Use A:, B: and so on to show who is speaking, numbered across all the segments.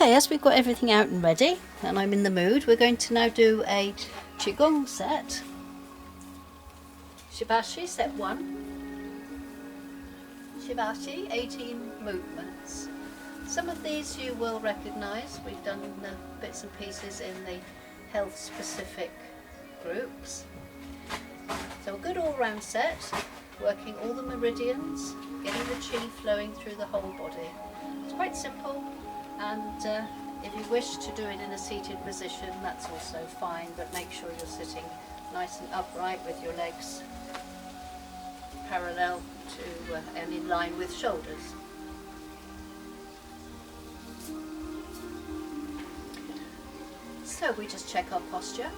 A: Okay, as we've got everything out and ready, and I'm in the mood, we're going to now do a Qigong set. Shibashi, set 1. Shibashi, 18 movements. Some of these you will recognise. We've done bits and pieces in the health specific groups. So a good all-round set, working all the meridians, getting the chi flowing through the whole body. It's quite simple. And if you wish to do it in a seated position, that's also fine, but make sure you're sitting nice and upright with your legs parallel to and in line with shoulders. So we just check our posture.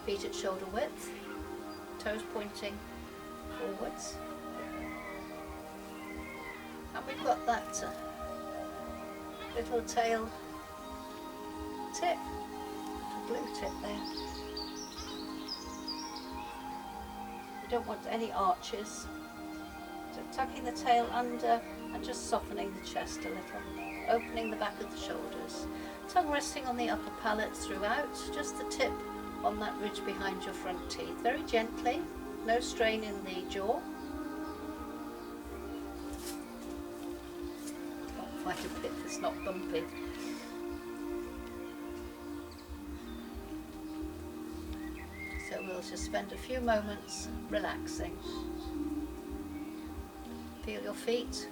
A: Feet at shoulder width, toes pointing forwards. And we've got that little tail tip, little blue tip there. You don't want any arches. So tucking the tail under and just softening the chest a little, opening the back of the shoulders. Tongue resting on the upper palate throughout, just the tip on that ridge behind your front teeth. Very gently, no strain in the jaw. Like a bit that's not bumpy. So we'll just spend a few moments relaxing. Feel your feet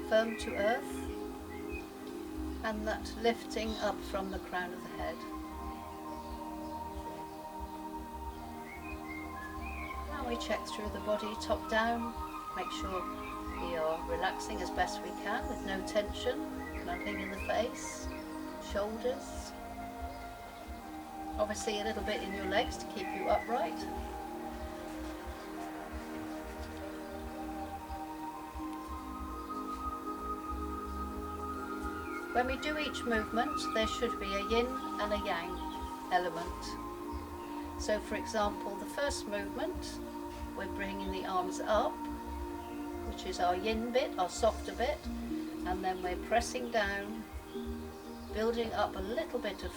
A: firm to earth and that lifting up from the crown of the head. Now we check through the body top down, make sure we are relaxing as best we can with no tension, nothing in the face, shoulders. Obviously a little bit in your legs to keep you upright. When we do each movement, there should be a yin and a yang element. So for example, the first movement, we're bringing the arms up, which is our yin bit, our softer bit, and then we're pressing down, building up a little bit of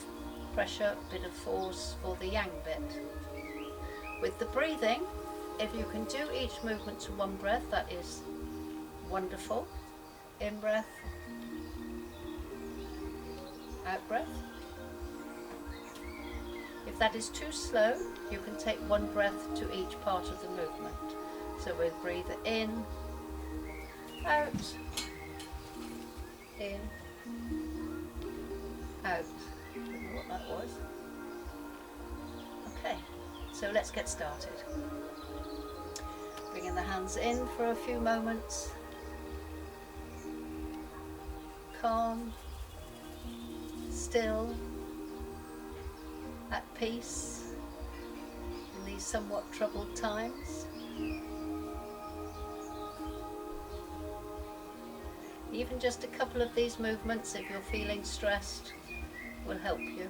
A: pressure, bit of force for the yang bit. With the breathing, if you can do each movement to one breath, that is wonderful. In breath, out breath. If that is too slow, you can take one breath to each part of the movement. So we'll breathe in, out, in, out. Don't know what that was. Okay, so let's get started. Bringing the hands in for a few moments. Calm, still, at peace in these somewhat troubled times. Even just a couple of these movements, if you're feeling stressed, will help you.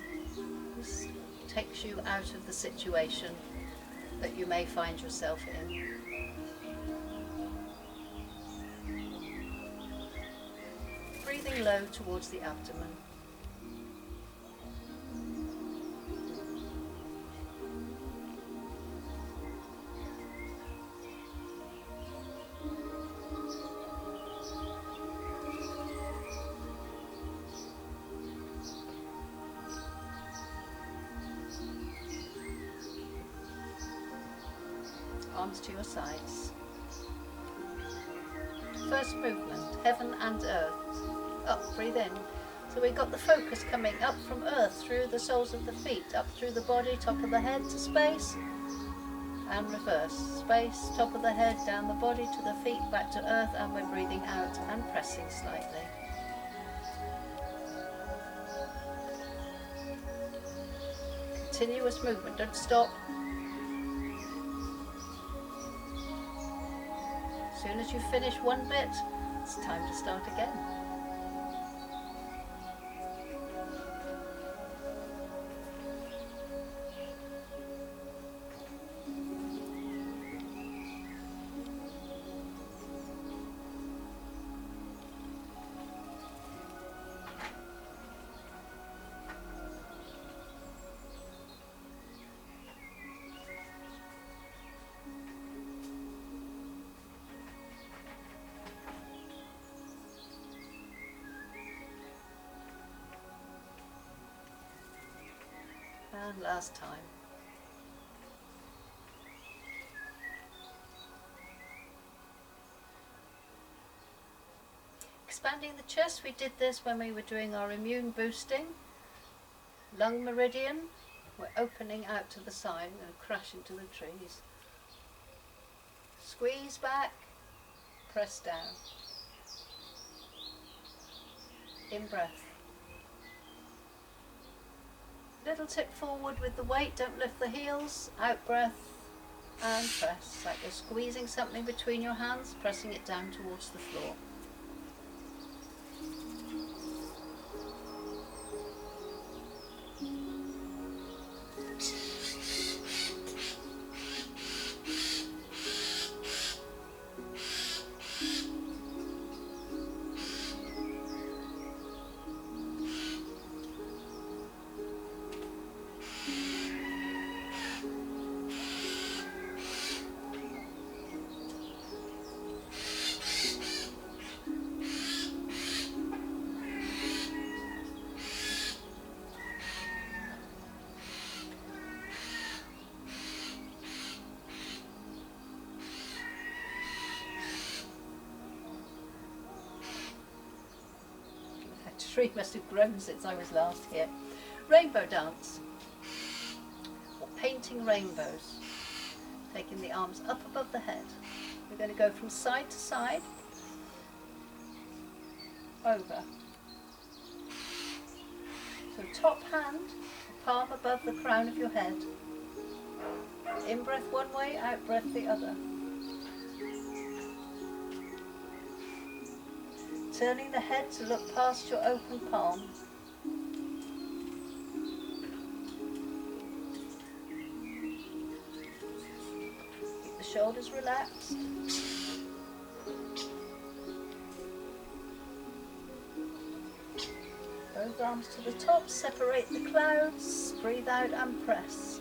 A: This takes you out of the situation that you may find yourself in. Breathing low towards the abdomen. Arms to your sides. First movement, heaven and earth. Up, breathe in. So we've got the focus coming up from earth, through the soles of the feet, up through the body, top of the head to space, and reverse. Space, top of the head, down the body to the feet, back to earth, and we're breathing out and pressing slightly. Continuous movement, don't stop. As soon as you finish one bit, it's time to start again. And last time. Expanding the chest, we did this when we were doing our immune boosting. Lung meridian, we're opening out to the side, we're going to crash into the trees. Squeeze back, press down. In breath. Little tip forward with the weight, don't lift the heels, out breath and press, like you're squeezing something between your hands, pressing it down towards the floor. Tree must have grown since I was last here. Rainbow dance, or painting rainbows. Taking the arms up above the head. We're going to go from side to side, over. So top hand, palm above the crown of your head. In breath one way, out breath the other. Turning the head to look past your open palm. Keep the shoulders relaxed. Both arms to the top, separate the clouds, breathe out and press.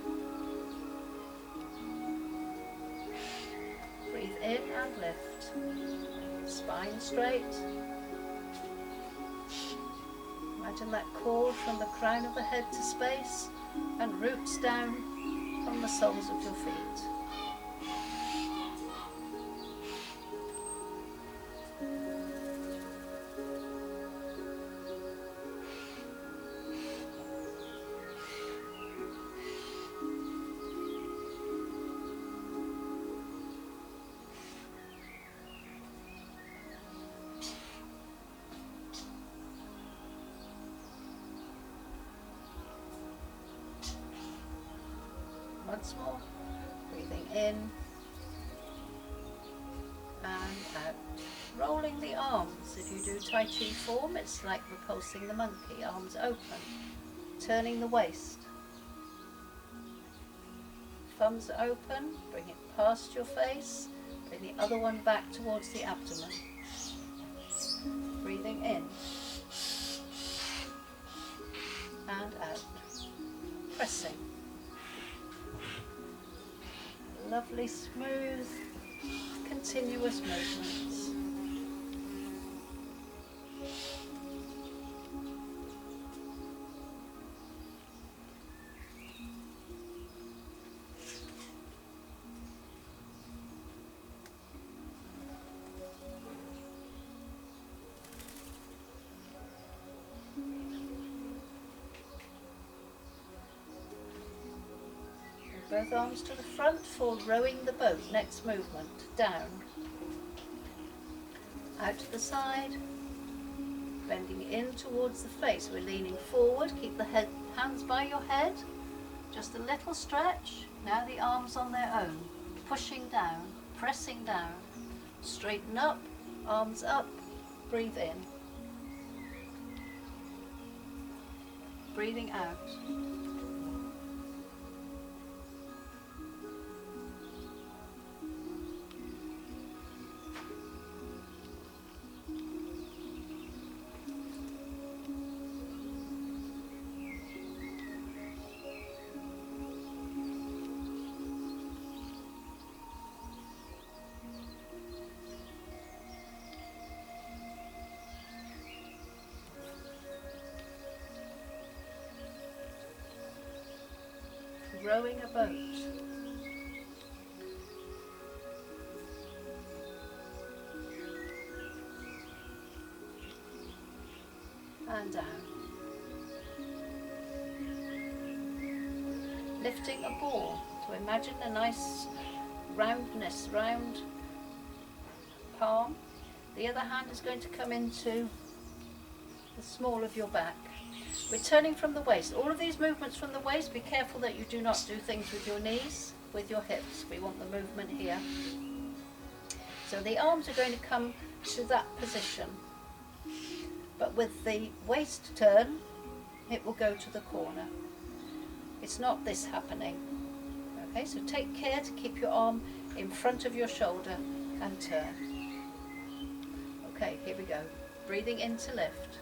A: Breathe in and lift. Spine straight. Imagine that cord from the crown of the head to space and roots down from the soles of your feet. Once more, breathing in and out. Rolling the arms. If you do Tai Chi form, it's like repulsing the monkey, arms open. Turning the waist. Thumbs open, bring it past your face, bring the other one back towards the abdomen. Breathing in and out. Pressing. Lovely, smooth, continuous movements. Both arms to the front for rowing the boat. Next movement, down. Out to the side, bending in towards the face. We're leaning forward, keep the hands by your head. Just a little stretch. Now the arms on their own. Pushing down, pressing down. Straighten up, arms up, breathe in. Breathing out. rowing a boat. And down. Lifting a ball. So imagine a nice roundness, round palm. The other hand is going to come into the small of your back. Returning from the waist. All of these movements from the waist, be careful that you do not do things with your knees, with your hips. We want the movement here. So the arms are going to come to that position. But with the waist turn, it will go to the corner. It's not this happening. Okay, so take care to keep your arm in front of your shoulder and turn. Okay, here we go. Breathing in to lift.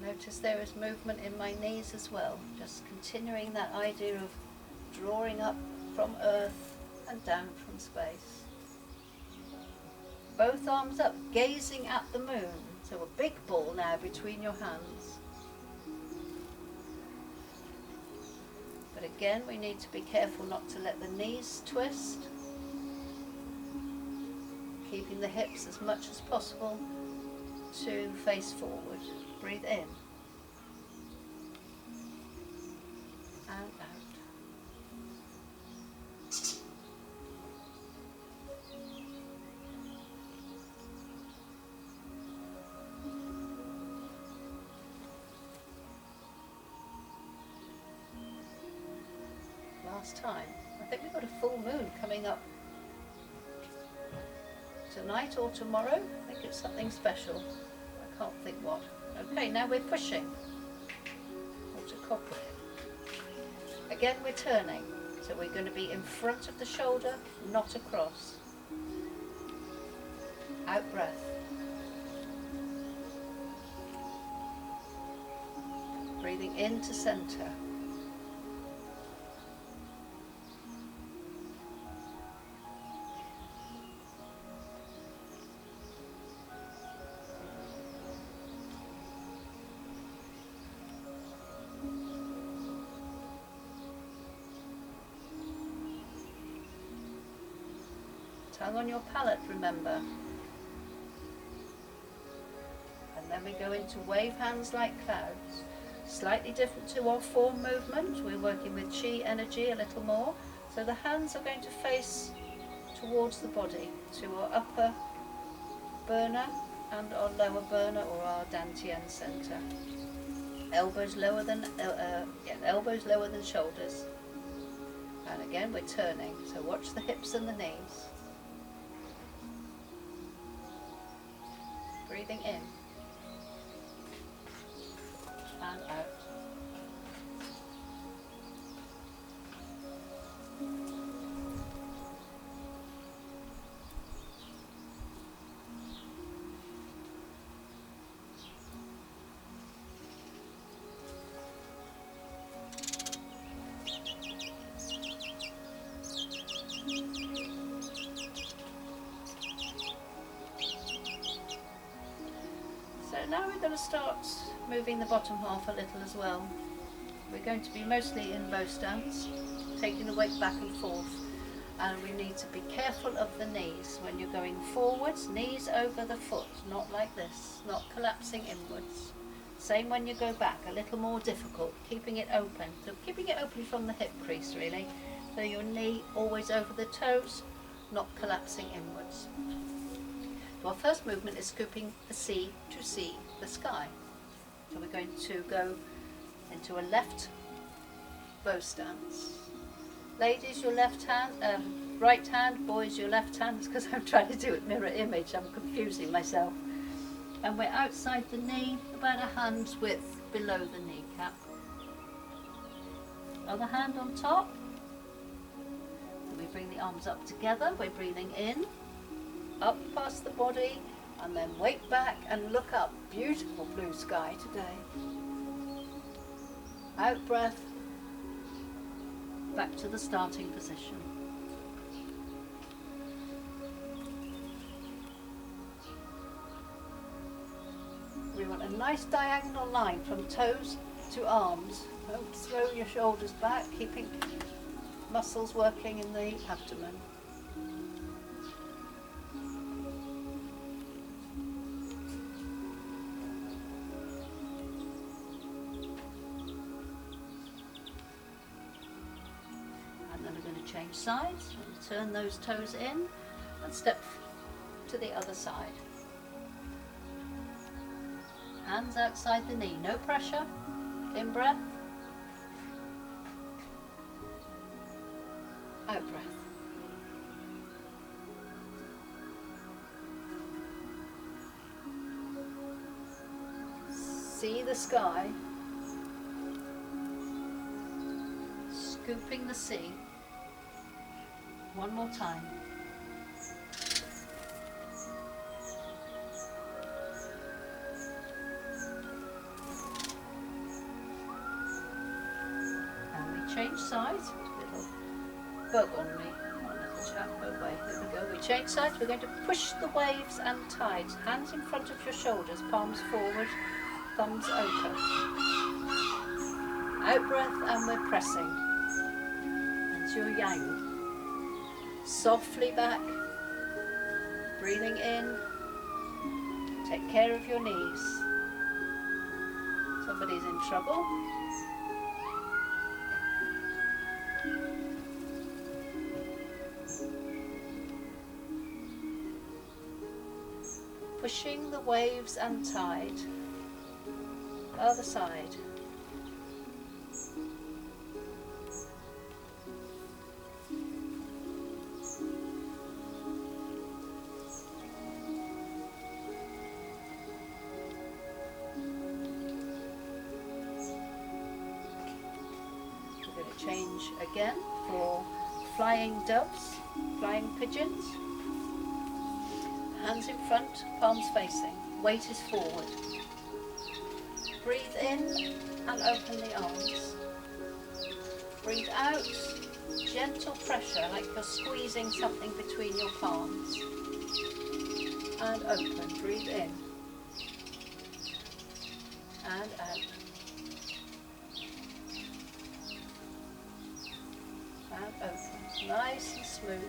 A: Notice there is movement in my knees as well, just continuing that idea of drawing up from earth and down from space. Both arms up, gazing at the moon, so a big ball now between your hands. But again, we need to be careful not to let the knees twist, keeping the hips as much as possible to face forward. Breathe in and out. Last time. I think we've got a full moon coming up tonight or tomorrow. I think it's something special. I can't think what. Okay, now we're pushing. Water copper. Again, we're turning. So we're going to be in front of the shoulder, not across. Out breath. Breathing into center. Tongue on your palate, remember. And then we go into wave hands like clouds. Slightly different to our form movement. We're working with chi energy a little more. So the hands are going to face towards the body, to our upper burner and our lower burner, or our dantian center. Elbows lower than elbows lower than shoulders. And again, we're turning. So watch the hips and the knees. Breathing in and out. Now we're going to start moving the bottom half a little as well. We're going to be mostly in bow stance, taking the weight back and forth, and we need to be careful of the knees when you're going forwards, knees over the foot, not like this, not collapsing inwards. Same when you go back, a little more difficult, keeping it open. So keeping it open from the hip crease really, so your knee always over the toes, not collapsing inwards. So our first movement is scooping the sea to see the sky. So we're going to go into a left bow stance. Ladies, your left hand, right hand, boys, your left hand. It's because I'm trying to do it mirror image, I'm confusing myself. And we're outside the knee, about a hand's width below the kneecap. Other hand on top. We bring the arms up together. We're breathing in, up past the body, and then wake back and look up. Beautiful blue sky today. Out breath, back to the starting position. We want a nice diagonal line from toes to arms. Don't throw your shoulders back, keeping muscles working in the abdomen. And then we're going to change sides and turn those toes in and step to the other side. Hands outside the knee, no pressure. In breath. Out breath. See the sky, scooping the sea. One more time. And we change sides. Bug on me, one little chap, away. There we go. We change sides. We're going to push the waves and tides. Hands in front of your shoulders, palms forward, thumbs open. Out breath, and we're pressing. And your yang. Softly back, breathing in. Take care of your knees. Somebody's in trouble. Pushing the waves and tide. Other side. We're going to change again for flying doves, flying pigeons. Hands in front, palms facing, weight is forward. Breathe in and open the arms. Breathe out, gentle pressure like you're squeezing something between your palms. And open, breathe in. And out. And open, nice and smooth.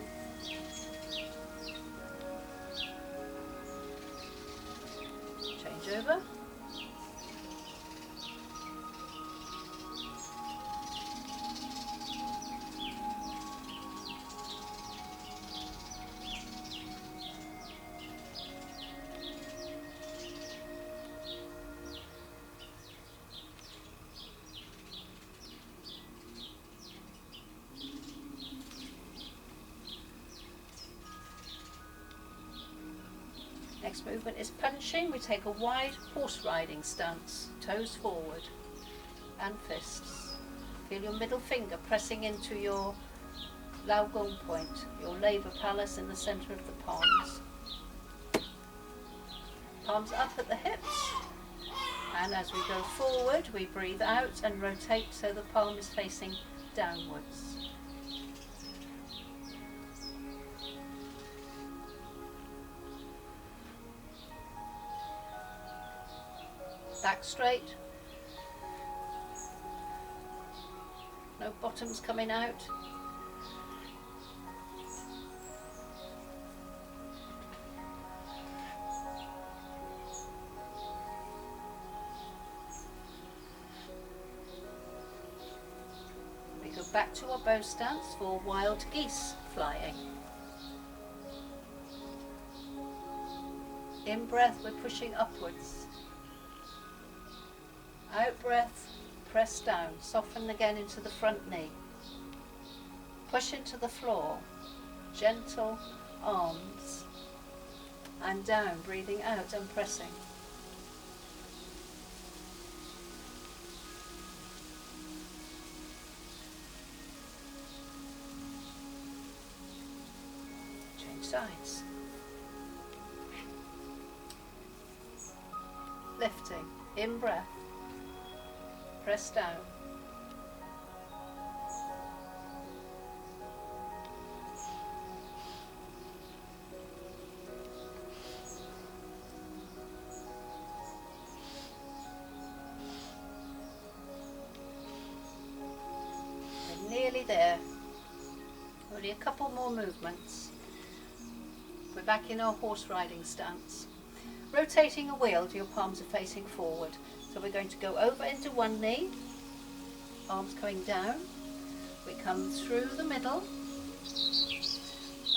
A: Change over. Next movement is punching. We take a wide horse riding stance, toes forward and fists. Feel your middle finger pressing into your Lao Gong point, your labour palace in the centre of the palms. Palms up at the hips, and as we go forward we breathe out and rotate so the palm is facing downwards. Back straight, no bottoms coming out. We go back to our bow stance for wild geese flying. In breath, we're pushing upwards. Out breath, press down, soften again into the front knee. Push into the floor, gentle arms, and down, breathing out and pressing. sides. Lifting, in breath, press down. We're nearly there. Only a couple more movements. We're back in our horse riding stance. Rotating a wheel, your palms are facing forward. So we're going to go over into one knee, arms coming down. We come through the middle,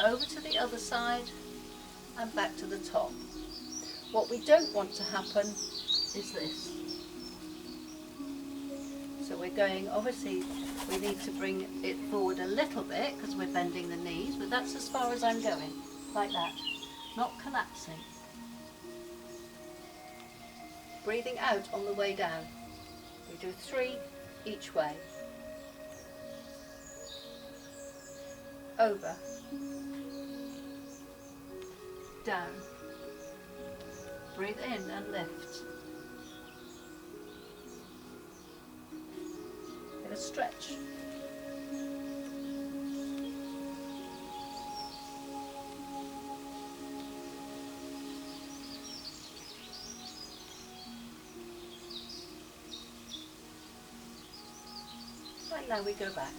A: over to the other side, and back to the top. What we don't want to happen is this. So we're going, obviously, we need to bring it forward a little bit because we're bending the knees, but that's as far as I'm going, like that, not collapsing. Breathing out on the way down. We do 3 each way. Over. Down. Breathe in and lift. Get a stretch. Right, now we go back.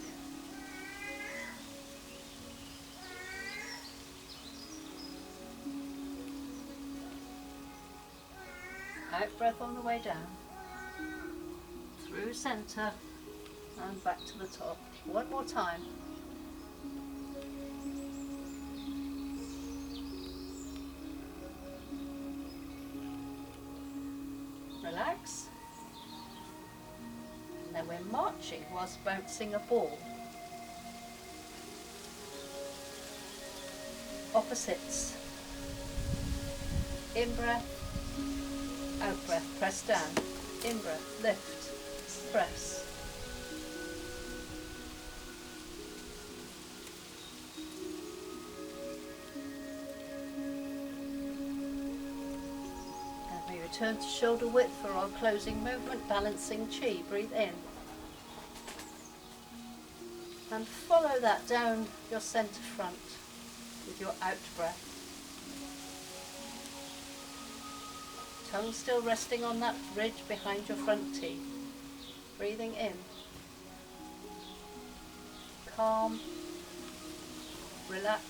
A: Out breath on the way down. Through centre and back to the top. One more time. Relax. Now we're marching whilst bouncing a ball. Opposites. In breath, out breath, press down. In breath, lift, press. And we return to shoulder width for our closing movement, balancing chi. Breathe in. And follow that down your centre front with your out breath. Tongue still resting on that ridge behind your front teeth. Breathing in. Calm. Relaxed.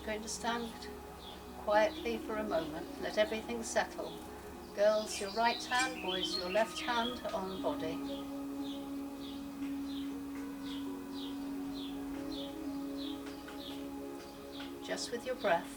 A: Going to stand quietly for a moment, let everything settle. Girls, your right hand, boys, your left hand on body. Just with your breath.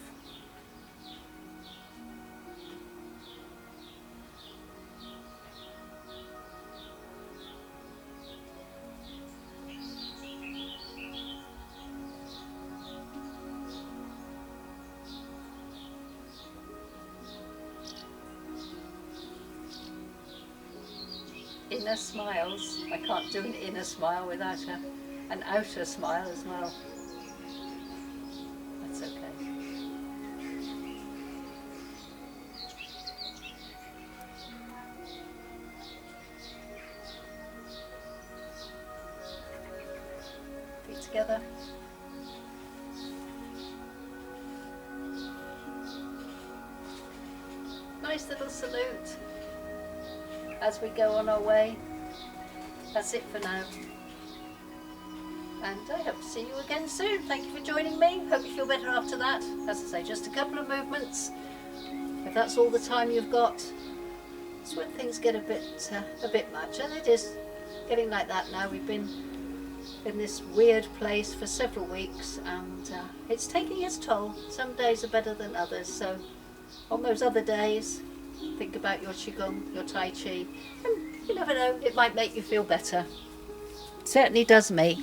A: Inner smiles. I can't do an inner smile without an outer smile as well. That's okay. Feet together. Nice little salute as we go on our way. That's it for now. and I hope to see you again soon. Thank you for joining me. Hope you feel better after that. As I say, just a couple of movements. If that's all the time you've got, it's when things get a bit much, and it is getting like that now. We've been in this weird place for several weeks, and it's taking its toll. Some days are better than others, so on those other days, think about your Qigong, your Tai Chi, and you never know, it might make you feel better. It certainly does me.